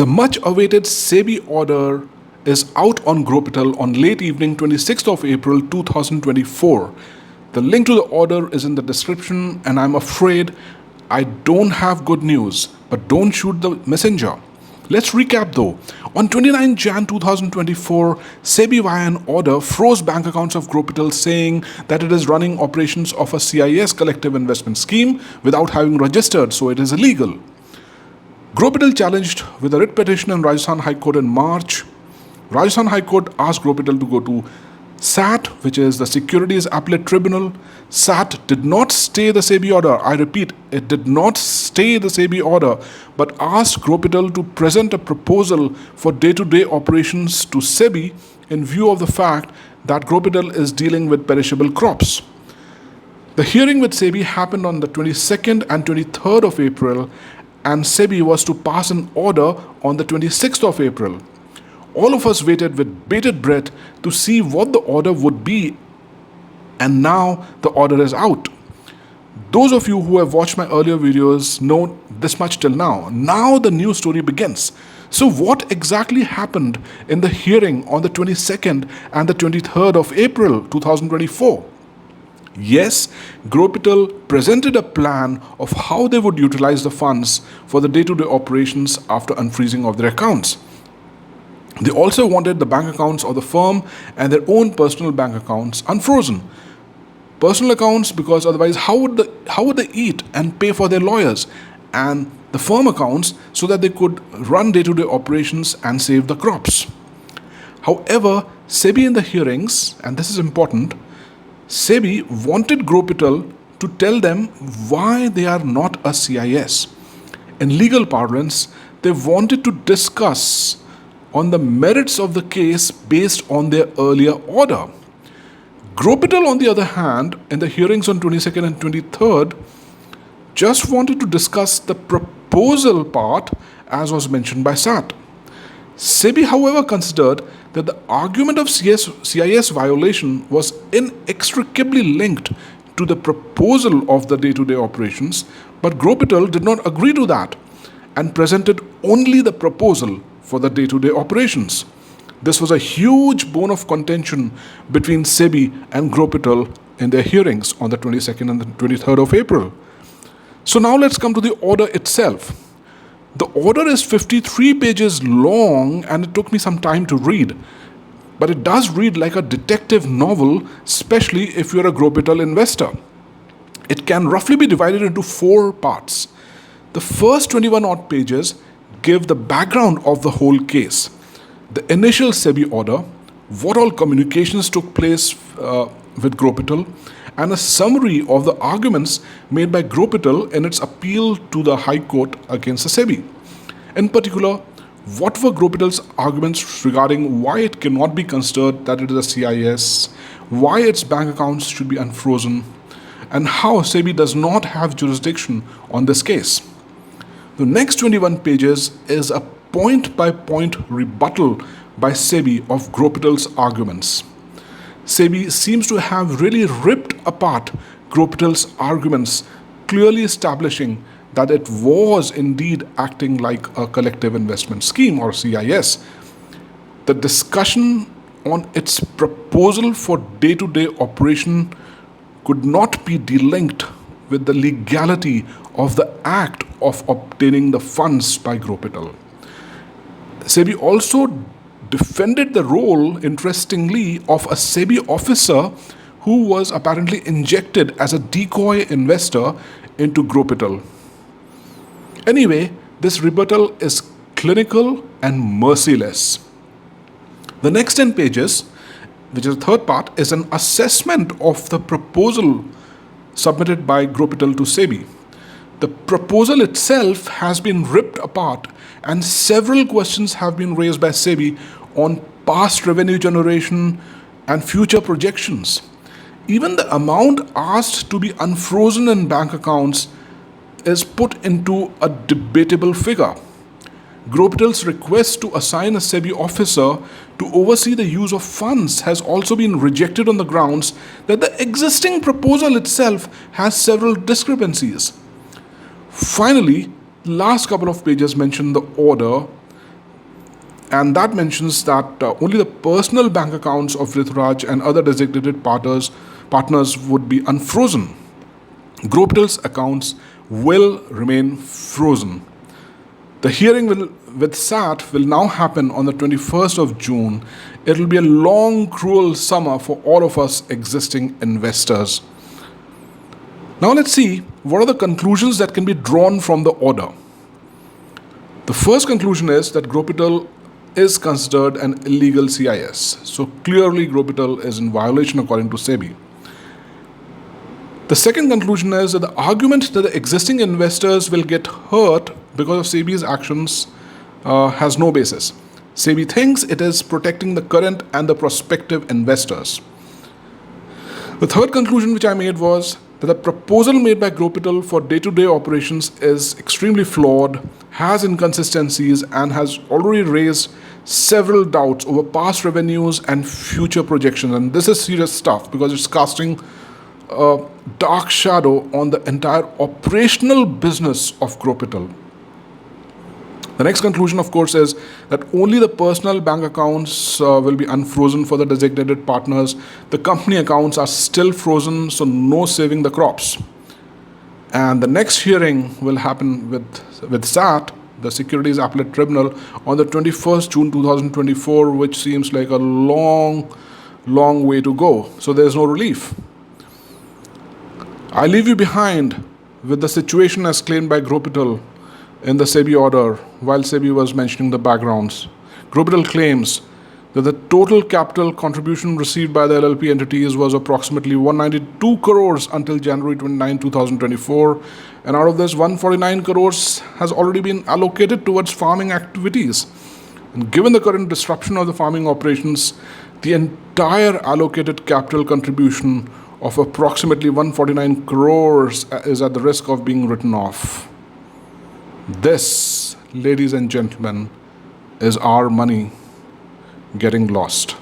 The much-awaited SEBI order is out on Growpital on late evening 26th of April 2024. The link to the order is in the description, and I'm afraid I don't have good news, but don't shoot the messenger. Let's recap though. On 29 Jan 2024, SEBI via an order froze bank accounts of Growpital, saying that it is running operations of a CIS collective investment scheme without having registered, so it is illegal. Growpital challenged with a writ petition in Rajasthan High Court in March. Rajasthan High Court asked Growpital to go to SAT, which is the Securities Appellate Tribunal. SAT did not stay the SEBI order. I repeat, it did not stay the SEBI order, but asked Growpital to present a proposal for day-to-day operations to SEBI in view of the fact that Growpital is dealing with perishable crops. The hearing with SEBI happened on the 22nd and 23rd of April, and SEBI was to pass an order on the 26th of April. All of us waited with bated breath to see what the order would be, and now the order is out. Those of you who have watched my earlier videos know this much till now. Now the new story begins. So what exactly happened in the hearing on the 22nd and the 23rd of April 2024? Yes, Growpital presented a plan of how they would utilize the funds for the day-to-day operations after unfreezing of their accounts. They also wanted the bank accounts of the firm and their own personal bank accounts unfrozen. Personal accounts, because otherwise how would they eat and pay for their lawyers? And the firm accounts so that they could run day-to-day operations and save the crops. However, SEBI in the hearings, and this is important, SEBI wanted Growpital to tell them why they are not a CIS. In legal parlance, they wanted to discuss on the merits of the case based on their earlier order. Growpital, on the other hand, in the hearings on 22nd and 23rd, just wanted to discuss the proposal part as was mentioned by SAT. SEBI, however, considered that the argument of CIS violation was inextricably linked to the proposal of the day-to-day operations, but Growpital did not agree to that and presented only the proposal for the day-to-day operations. This was a huge bone of contention between SEBI and Growpital in their hearings on the 22nd and the 23rd of April. So now let's come to the order itself. The order is 53 pages long, and it took me some time to read. But it does read like a detective novel, especially if you're a Growpital investor. It can roughly be divided into 4 parts. The first 21 odd pages give the background of the whole case. The initial SEBI order, what all communications took place with Growpital, and a summary of the arguments made by Growpital in its appeal to the High Court against the SEBI. In particular, what were Growpital's arguments regarding why it cannot be considered that it is a CIS, why its bank accounts should be unfrozen, and how SEBI does not have jurisdiction on this case. The next 21 pages is a point-by-point rebuttal by SEBI of Growpital's arguments. SEBI seems to have really ripped apart Growpital's arguments, clearly establishing that it was indeed acting like a collective investment scheme or CIS. The discussion on its proposal for day-to-day operation could not be delinked with the legality of the act of obtaining the funds by Growpital. SEBI also defended the role, interestingly, of a SEBI officer who was apparently injected as a decoy investor into Growpital. Anyway, this rebuttal is clinical and merciless. The next 10 pages, which is the third part, is an assessment of the proposal submitted by Growpital to SEBI. The proposal itself has been ripped apart, and several questions have been raised by SEBI on past revenue generation and future projections. Even the amount asked to be unfrozen in bank accounts is put into a debatable figure. Growpital's request to assign a SEBI officer to oversee the use of funds has also been rejected on the grounds that the existing proposal itself has several discrepancies. Finally, last couple of pages mention the order and that mentions that only the personal bank accounts of Rituraj and other designated partners would be unfrozen. Growpital's accounts will remain frozen. The hearing with SAT will now happen on the 21st of June. It will be a long, cruel summer for all of us existing investors. Now let's see what are the conclusions that can be drawn from the order. The first conclusion is that Growpital is considered an illegal CIS. So clearly Growpital is in violation according to SEBI. The second conclusion is that the argument that the existing investors will get hurt because of SEBI's actions has no basis. SEBI thinks it is protecting the current and the prospective investors. The third conclusion which I made was that the proposal made by Growpital for day-to-day operations is extremely flawed, has inconsistencies, and has already raised several doubts over past revenues and future projections. And this is serious stuff because it's casting a dark shadow on the entire operational business of Growpital. The next conclusion, of course, is that only the personal bank accounts will be unfrozen for the designated partners. The company accounts are still frozen, so no saving the crops. And the next hearing will happen with SAT, the Securities Appellate Tribunal, on the 21st June 2024, which seems like a long way to go. So there's no relief. I leave you behind with the situation as claimed by Growpital in the SEBI order while SEBI was mentioning the backgrounds. Growpital claims that the total capital contribution received by the LLP entities was approximately 192 crores until January 29, 2024, and out of this 149 crores has already been allocated towards farming activities. And given the current disruption of the farming operations, the entire allocated capital contribution of approximately 149 crores is at the risk of being written off. This, ladies and gentlemen, is our money getting lost.